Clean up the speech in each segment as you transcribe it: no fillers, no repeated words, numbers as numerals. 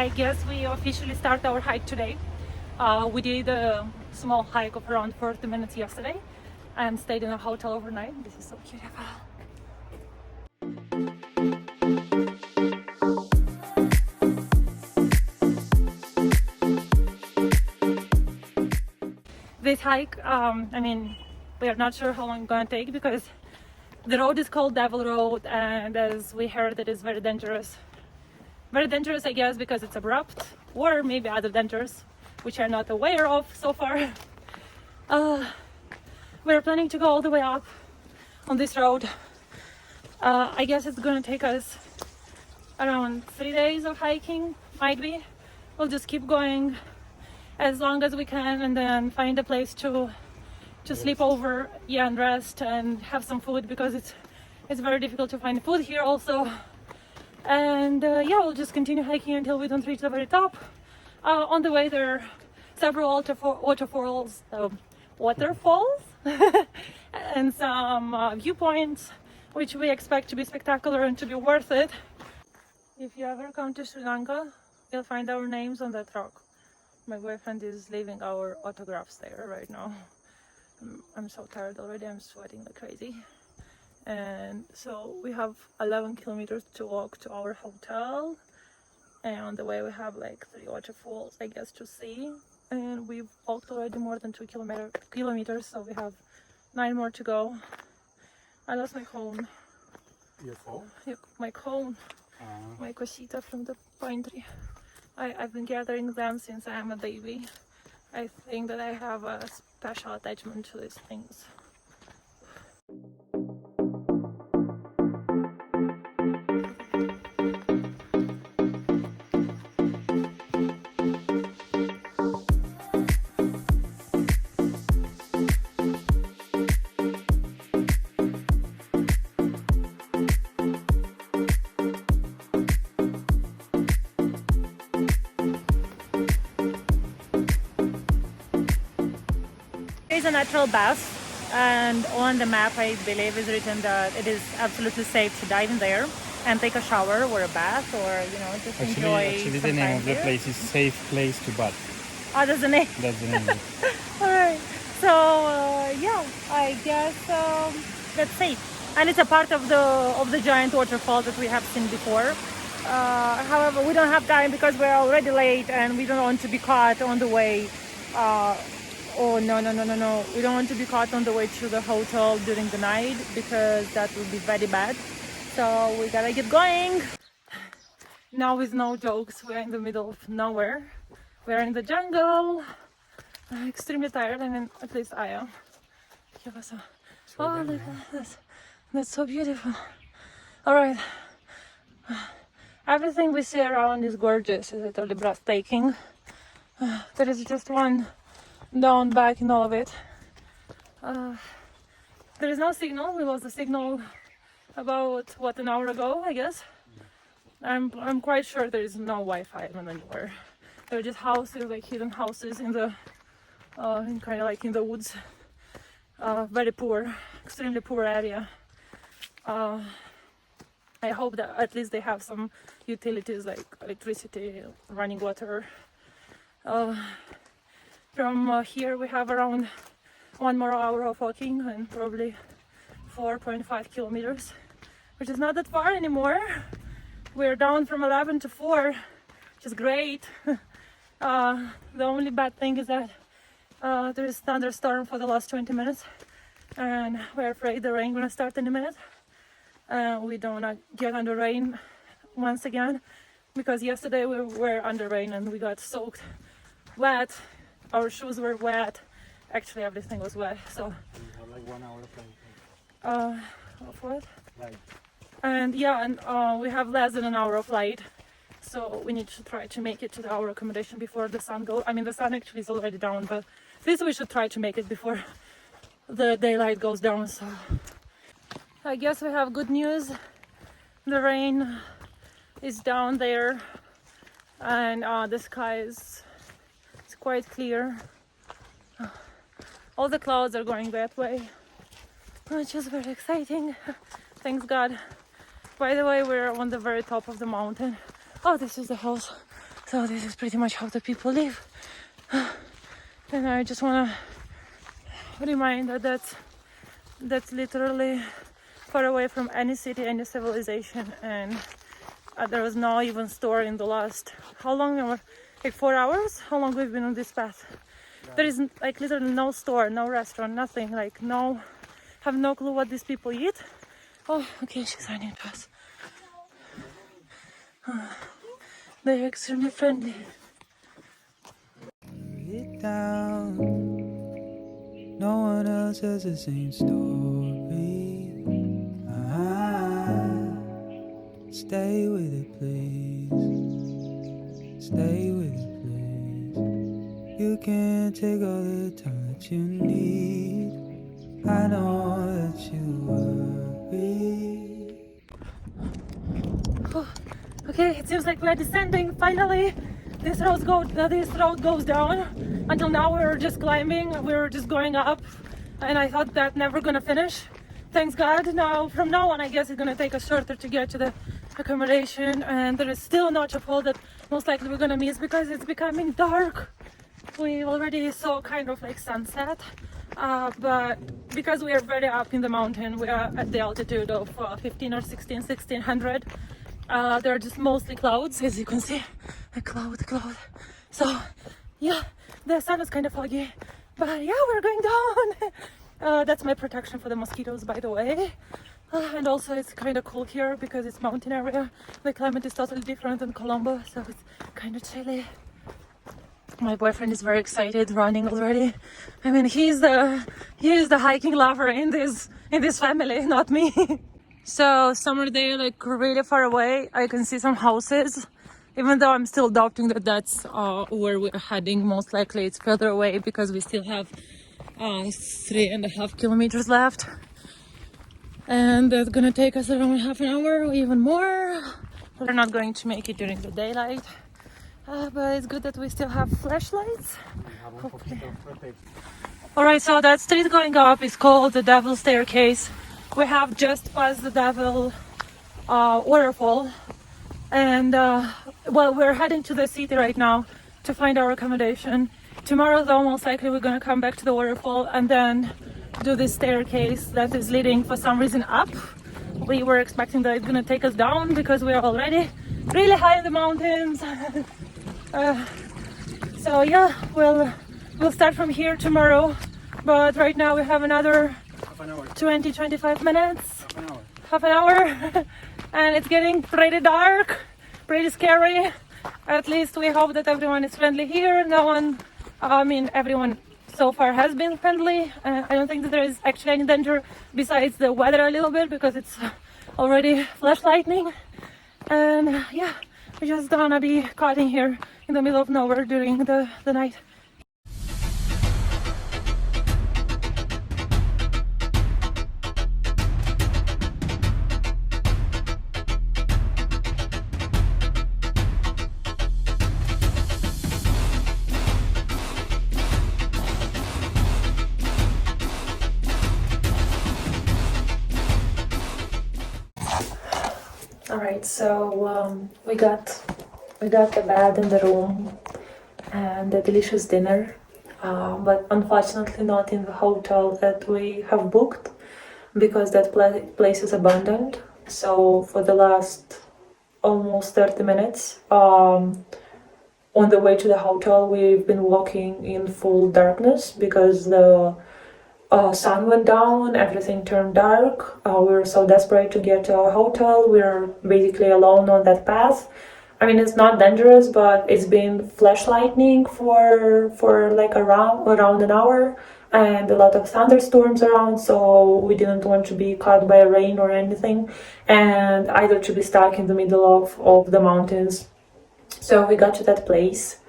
I guess we officially start our hike today. We did a small hike of around 40 minutes yesterday and stayed in a hotel overnight. This is so beautiful. This hike, we are not sure how long it's gonna take because the road is called Devil Road, and as we heard, it is very dangerous. Very dangerous, I guess, because it's abrupt, or maybe other dangers, which I'm not aware of so far. We're planning to go all the way up on this road. I guess it's gonna take us around 3 days of hiking, might be. We'll just keep going as long as we can and then find a place to sleep over, and rest and have some food, because it's very difficult to find food here also. And we'll just continue hiking until we don't reach the very top. On the way there are several waterfalls and some viewpoints which we expect to be spectacular and to be worth it. If you ever come to Sri Lanka, you'll find our names on that rock. My boyfriend is leaving our autographs there right now. I'm so tired already, I'm sweating like crazy. And so we have 11 kilometers to walk to our hotel, and on the way we have like 3 waterfalls, I guess, to see. And we've walked already more than 2 kilometers, so we have 9 more to go. I lost my cone. Your phone? My cone. My cosita from the pine tree. I've been gathering them since I'm a baby. I think that I have a special attachment to these things. It's a natural bath, and on the map I believe is written that it is absolutely safe to dive in there and take a shower or a bath, or just enjoy. Actually, the name of the place is Safe Place to Bath. Oh, that's the name. That's the name. All right. So I guess that's safe, and it's a part of the giant waterfall that we have seen before. However, we don't have time because we're already late, and we don't want to be caught on the way. Oh no. We don't want to be caught on the way to the hotel during the night, because that would be very bad. So we gotta get going. Now, with no jokes, we're in the middle of nowhere. We're in the jungle. I'm extremely tired. At least I am. Oh, look at this. That's so beautiful. Alright. Everything we see around is gorgeous. It's totally breathtaking. There is just one down back in all of it. There is no signal. We lost the signal about an hour ago, I guess. I'm quite sure there is no Wi-Fi even anywhere. There are just houses, like hidden houses in the kind of like in the woods. Very poor, extremely poor area. I hope that at least they have some utilities like electricity, running water. From here we have around 1 more hour of walking and probably 4.5 kilometers, which is not that far anymore. We're down from 11 to 4, which is great. The only bad thing is that there is thunderstorm for the last 20 minutes, and we're afraid the rain gonna start in a minute. We don't wanna get under rain once again, because yesterday we were under rain and we got soaked wet. Our shoes were wet. Actually, everything was wet. So We have like 1 hour flight. of what? Right. And we have less than an hour of light, so we need to try to make it to our accommodation before the sun goes. The sun actually is already down, but this we should try to make it before the daylight goes down. So I guess we have good news. The rain is down there, and the sky is quite clear. All the clouds are going that way, which is very exciting. Thanks God. By the way, we're on the very top of the mountain. Oh, this is the house. So this is pretty much how the people live. And I just want to remind that that's literally far away from any city, any civilization, and there was no even store in the last, how long? Like 4 hours? How long we've been on this path? There is like literally no store, no restaurant, nothing. Like have no clue what these people eat. Oh, okay, she's running to us. They're extremely friendly. It down. No one else has the same story. Stay with it, please. Stay with it, please. You can't take all the time that you need. I know that you worry. Oh, okay, it seems like we're descending finally. This road goes down. Until now we were just climbing, we were just going up, and I thought that never gonna finish. Thanks God. Now from now on I guess it's gonna take us shorter to get to the accommodation, and there is still a notch of hole that most likely we're gonna miss because it's becoming dark. We already saw kind of like sunset, but because we are very up in the mountain, we are at the altitude of 15 or 1600. They're just mostly clouds, as you can see. A cloud. So yeah, the sun is kind of foggy, but yeah, we're going down. That's my protection for the mosquitoes, by the way. And also it's kind of cool here because it's mountain area. The climate is totally different than Colombo, so it's kind of chilly. My boyfriend is very excited, running already. I mean, he is the hiking lover in this family, not me. So somewhere there, like really far away, I can see some houses. Even though I'm still doubting that that's where we're heading, most likely it's further away because we still have 3.5 kilometers left. And that's gonna take us around half an hour or even more. We're not going to make it during the daylight. But it's good that we still have flashlights. Alright, so that street going up is called the Devil Staircase. We have just passed the Devil waterfall. And well, we're heading to the city right now to find our accommodation. Tomorrow though, most likely we're gonna come back to the waterfall and then do this staircase that is leading for some reason up. We were expecting that it's gonna take us down because we are already really high in the mountains. So yeah, we'll start from here tomorrow, but right now we have another 20-25 minutes, half an hour. And it's getting pretty dark, pretty scary. At least we hope that everyone is friendly here. Everyone so far has been friendly. I don't think that there is actually any danger besides the weather a little bit because it's already flash lightning. And yeah, we just don't wanna be caught in here in the middle of nowhere during the night. Alright, so we got the bed in the room and a delicious dinner, but unfortunately not in the hotel that we have booked because that place is abandoned. So for the last almost 30 minutes on the way to the hotel, we've been walking in full darkness because the sun went down, everything turned dark. We were so desperate to get to our hotel. We're basically alone on that path. I mean, it's not dangerous, but it's been flash lightning for like around an hour and a lot of thunderstorms around, so we didn't want to be caught by rain or anything, and either to be stuck in the middle of the mountains. So we got to that place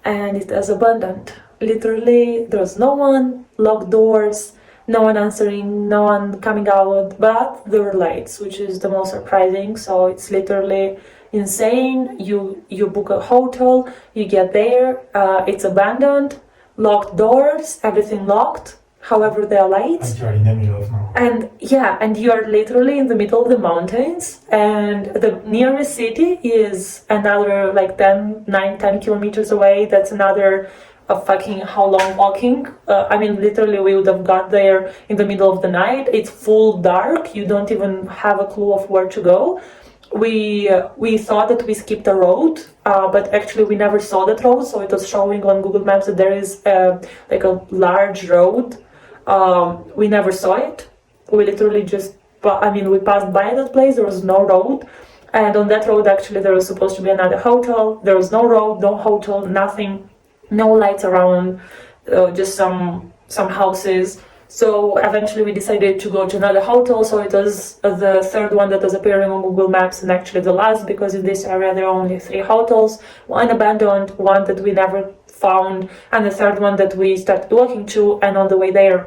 and it was abandoned. Literally, there was no one, locked doors, no one answering, no one coming out, but there were lights, which is the most surprising. So it's literally insane. You book a hotel, you get there, it's abandoned, locked doors, everything locked. However, there are lights. And you're in the middle of nowhere. And yeah, and you are literally in the middle of the mountains, and the nearest city is another like 10 kilometers away. That's another fucking how long walking. I mean, literally, we would have got there in the middle of the night. It's full dark. You don't even have a clue of where to go. We thought that we skipped a road, but actually we never saw that road. So it was showing on Google Maps that there is like a large road. We never saw it. We literally just, I mean, we passed by that place. There was no road, and on that road actually there was supposed to be another hotel. There was no road, no hotel, nothing. No lights around, just some houses. So eventually we decided to go to another hotel. So it was the third one that was appearing on Google Maps, and actually the last, because in this area there are only 3 hotels, one abandoned, one that we never found, and the third one that we started walking to. And on the way there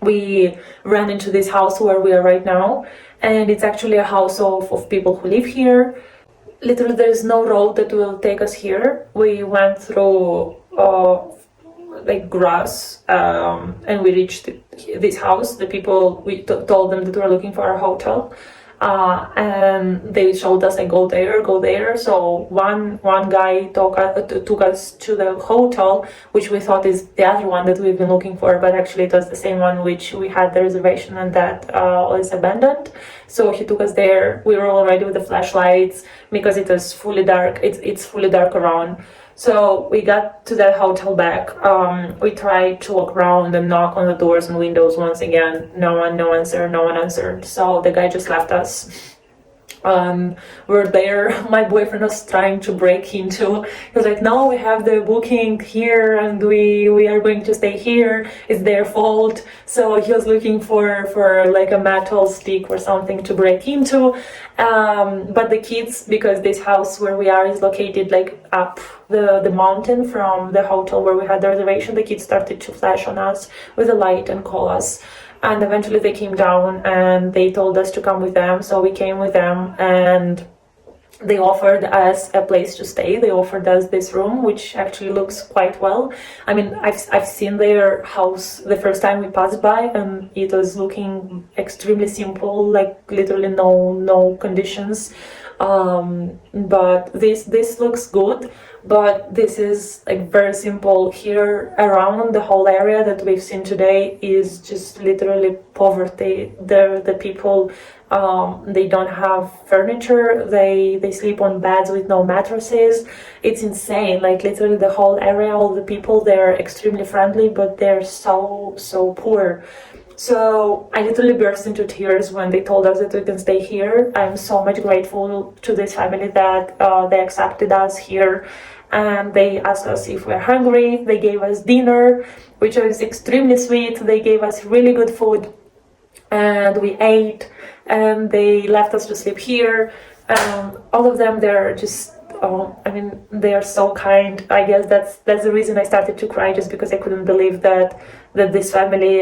we ran into this house where we are right now, and it's actually a house of people who live here. Literally, there is no road that will take us here. We went through like grass, and we reached this house. The people, we told them that we were looking for a hotel, and they showed us like go there. So one guy took us to the hotel, which we thought is the other one that we've been looking for, but actually it was the same one which we had the reservation, and that was abandoned. So he took us there. We were already with the flashlights because it was fully dark. It's fully dark around. So we got to that hotel back. We tried to walk around and knock on the doors and windows once again. No one answered. So the guy just left us. We're there. My boyfriend was trying to break into. He was like, "No, we have the booking here, and we are going to stay here. It's their fault." So he was looking for like a metal stick or something to break into. But the kids, because this house where we are is located like up the mountain from the hotel where we had the reservation, the kids started to flash on us with a light and call us. And eventually they came down and they told us to come with them. So we came with them, and they offered us a place to stay. They offered us this room, which actually looks quite well. I mean, I've seen their house the first time we passed by, and it was looking extremely simple, like literally no conditions. But this looks good. But this is like very simple. Here around the whole area that we've seen today is just literally poverty. The people, they don't have furniture. They sleep on beds with no mattresses. It's insane. Like literally the whole area, all the people, they're extremely friendly, but they're so poor. So I literally burst into tears when they told us that we can stay here. I'm so much grateful to this family that they accepted us here, and they asked us if we're hungry. They gave us dinner, which was extremely sweet. They gave us really good food, and we ate, and they left us to sleep here. All of them, they're just, I mean, they are so kind. I guess that's the reason I started to cry, just because I couldn't believe that this family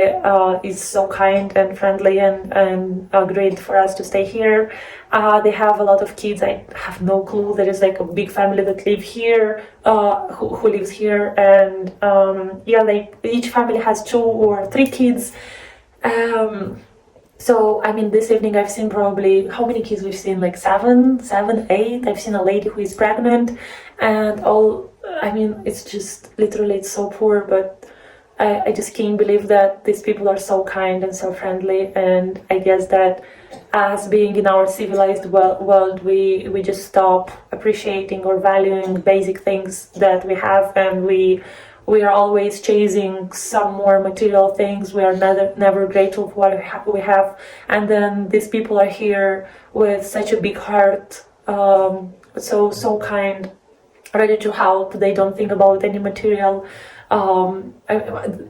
is so kind and friendly and agreed for us to stay here. They have a lot of kids. I have no clue. There is like a big family that live here, who lives here, and yeah, like each family has 2 or 3 kids. So I mean, this evening I've seen probably, how many kids we've seen? Like 7, 8. I've seen a lady who is pregnant, and all. I mean, it's just literally, it's so poor, but I just can't believe that these people are so kind and so friendly. And I guess that as being in our civilized world, we just stop appreciating or valuing basic things that we have, and we are always chasing some more material things. We are never grateful for what we have. And then these people are here with such a big heart, so kind, ready to help. They don't think about any material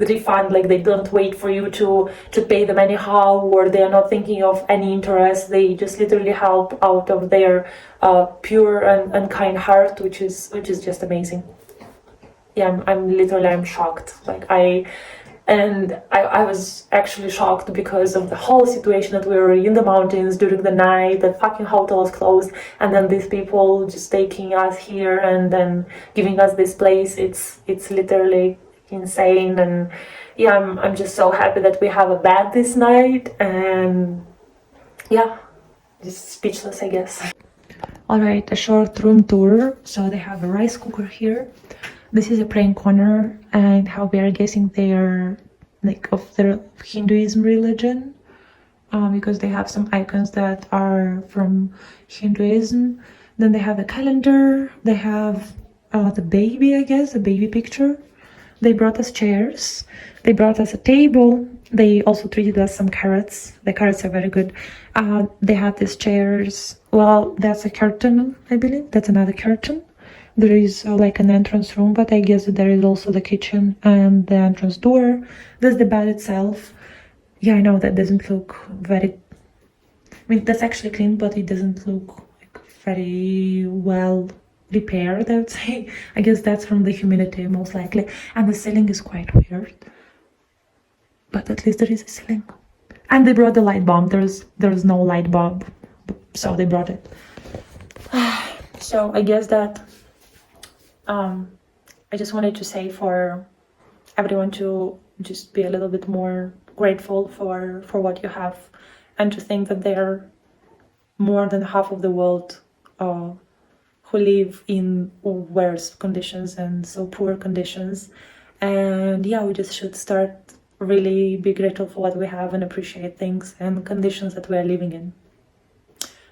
refund, like they don't wait for you to pay them anyhow, or they are not thinking of any interest. They just literally help out of their pure and kind heart, which is just amazing. Yeah, I'm shocked. Like I was actually shocked because of the whole situation, that we were in the mountains during the night, the fucking hotel was closed, and then these people just taking us here and then giving us this place. It's literally insane. And yeah, I'm just so happy that we have a bed this night, and yeah, just speechless, I guess. All right, a short room tour. So they have a rice cooker here. This is a praying corner, and how we are guessing they are like of the Hinduism religion, because they have some icons that are from Hinduism. Then they have a calendar. They have the baby, I guess, a baby picture. They brought us chairs. They brought us a table. They also treated us some carrots. The carrots are very good. They had these chairs. Well, that's a curtain, I believe. That's another curtain. There is like an entrance room, but I guess there is also the kitchen and the entrance door. There's the bed itself. Yeah, I know that doesn't look very... I mean, that's actually clean, but it doesn't look like very well repaired, I would say. I guess that's from the humidity, most likely. And the ceiling is quite weird. But at least there is a ceiling. And they brought the light bulb. There's no light bulb, so they brought it. So I guess that I just wanted to say for everyone to just be a little bit more grateful for what you have, and to think that there are more than half of the world who live in worse conditions and so poor conditions. And yeah, we just should start really be grateful for what we have and appreciate things and conditions that we are living in.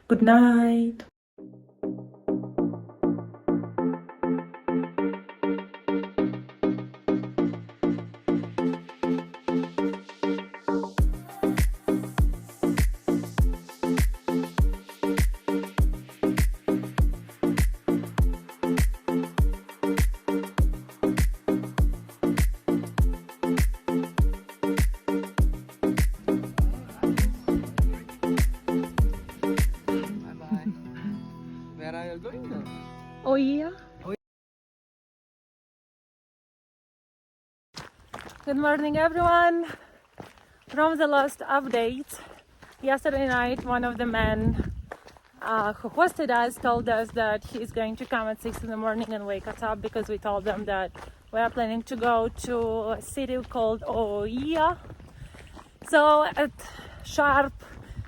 Good night. Where are you going then? Oh yeah. Good morning, everyone. From the last update, yesterday night, one of the men who hosted us told us that he's going to come at 6 in the morning and wake us up, because we told them that we are planning to go to a city called Oia. So at sharp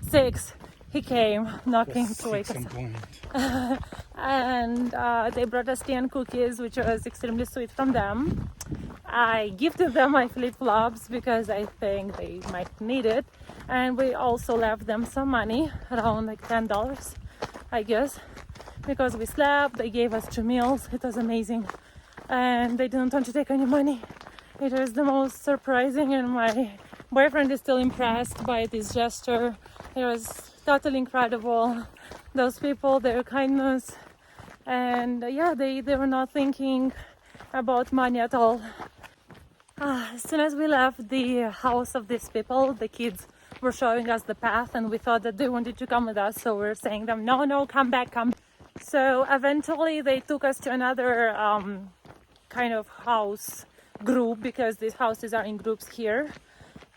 6, he came knocking to wake us up. And they brought us tea and cookies, which was extremely sweet from them. I gifted them my flip-flops because I think they might need it. And we also left them some money, around like $10, I guess, because we slept. They gave us 2 meals. It was amazing. And they didn't want to take any money. It was the most surprising, and my boyfriend is still impressed by this gesture. It was totally incredible. Those people, their kindness, and yeah, they were not thinking about money at all. As soon as we left the house of these people, the kids were showing us the path, and we thought that they wanted to come with us, so we're saying them, no, come back, come. So eventually they took us to another kind of house group, because these houses are in groups here.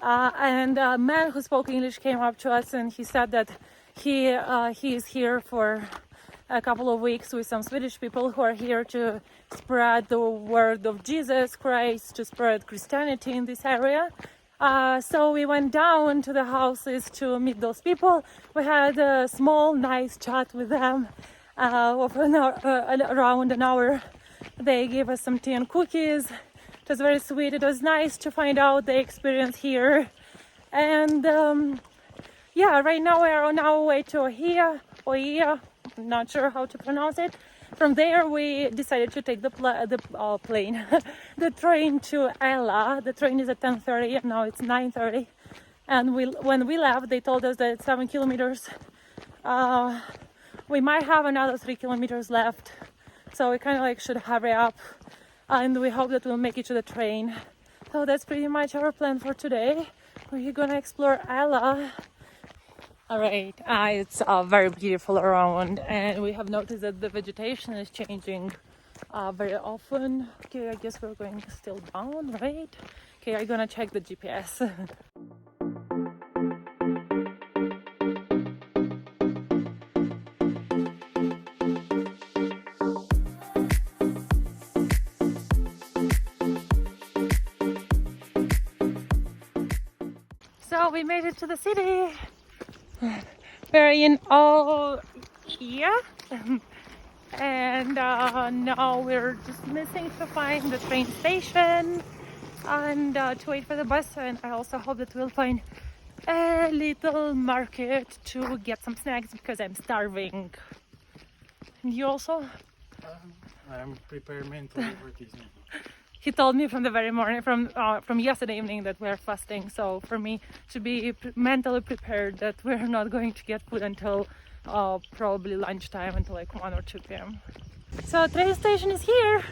And a man who spoke English came up to us, and he said that he is here for a couple of weeks with some Swedish people who are here to spread the word of Jesus Christ, to spread Christianity in this area. So we went down to the houses to meet those people. We had a small, nice chat with them of around an hour. They gave us some tea and cookies. It was very sweet. It was nice to find out the experience here. And yeah, right now we are on our way to Oia, not sure how to pronounce it. From there we decided to take the plane, the train to Ella. The train is at 10:30 and now it's 9:30. And when we left, they told us that it's 7 kilometers. We might have another 3 kilometers left, so we kind of like should hurry up, and we hope that we'll make it to the train. So that's pretty much our plan for today. We're gonna explore Ella. All right, it's very beautiful around, and we have noticed that the vegetation is changing very often. Okay, I guess we're going still down, right? Okay, I'm gonna check the GPS. So we made it to the city. We're in Oia. And now we're just missing to find the train station and to wait for the bus. And I also hope that we'll find a little market to get some snacks because I'm starving. And you also? I'm prepared mentally for this now. He told me from the very morning, from yesterday evening, that we're fasting. So for me to be mentally prepared that we're not going to get food until probably lunchtime, until like 1 or 2 p.m. So train station is here.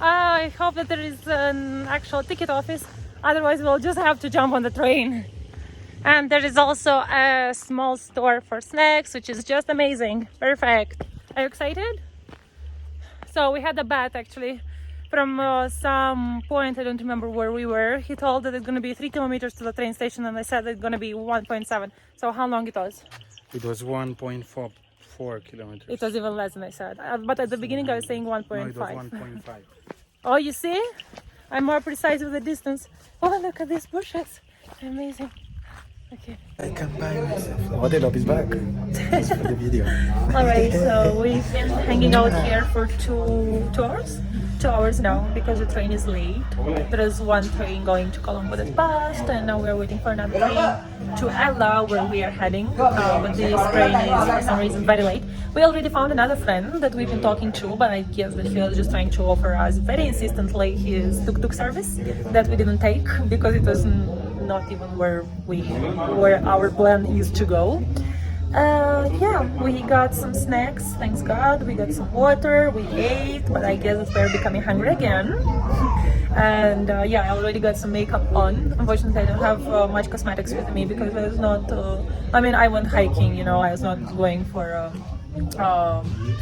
I hope that there is an actual ticket office. Otherwise, we'll just have to jump on the train. And there is also a small store for snacks, which is just amazing. Perfect. Are you excited? So we had a bet actually from some point, I don't remember where we were. He told that it's going to be 3 kilometers to the train station, and I said it's going to be 1.7. So how long it was? It was 1.4 kilometers. It was even less than I said. But at the beginning I was saying 1.5. No, it was 1.5. Oh, you see? I'm more precise with the distance. Oh, look at these bushes. Amazing. Okay. I can buy myself. What I love is back. Just for the video. Alright, so we've been hanging out here for 2 hours. 2 hours now because the train is late. There is one train going to Colombo that passed, and now we're waiting for another train to Ella, where we are heading. But this train is for some reason very late. We already found another friend that we've been talking to, but I guess that he was just trying to offer us very insistently his tuk-tuk service that we didn't take because it was not even where our plan is to go. Yeah, we got some snacks, thanks God. We got some water, we ate, but I guess we're becoming hungry again. And yeah, I already got some makeup on. Unfortunately, I don't have much cosmetics with me because I was not, I mean, I went hiking, you know, I was not going for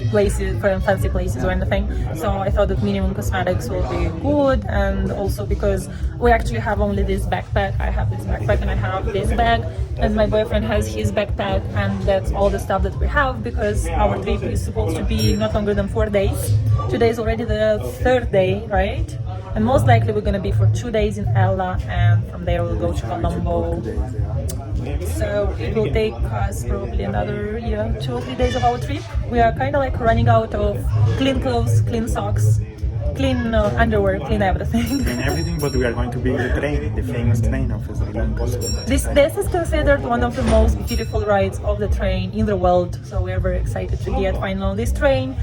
places, for fancy places or anything. So I thought that minimum cosmetics will be good, and also because we actually have only this backpack. I have this backpack and I have this bag, and my boyfriend has his backpack, and that's all the stuff that we have because our trip is supposed to be not longer than 4 days. Today is already the 3rd day, right? And most likely we're gonna be for 2 days in Ella, and from there we'll go to Colombo. So it will take us probably another 2 or 3 days of our trip. We are kind of like running out of clean clothes, clean socks, clean underwear, clean everything. And everything, but we are going to be in the train, the famous train of Sri Lanka. This is considered one of the most beautiful rides of the train in the world. So we are very excited to get finally on this train.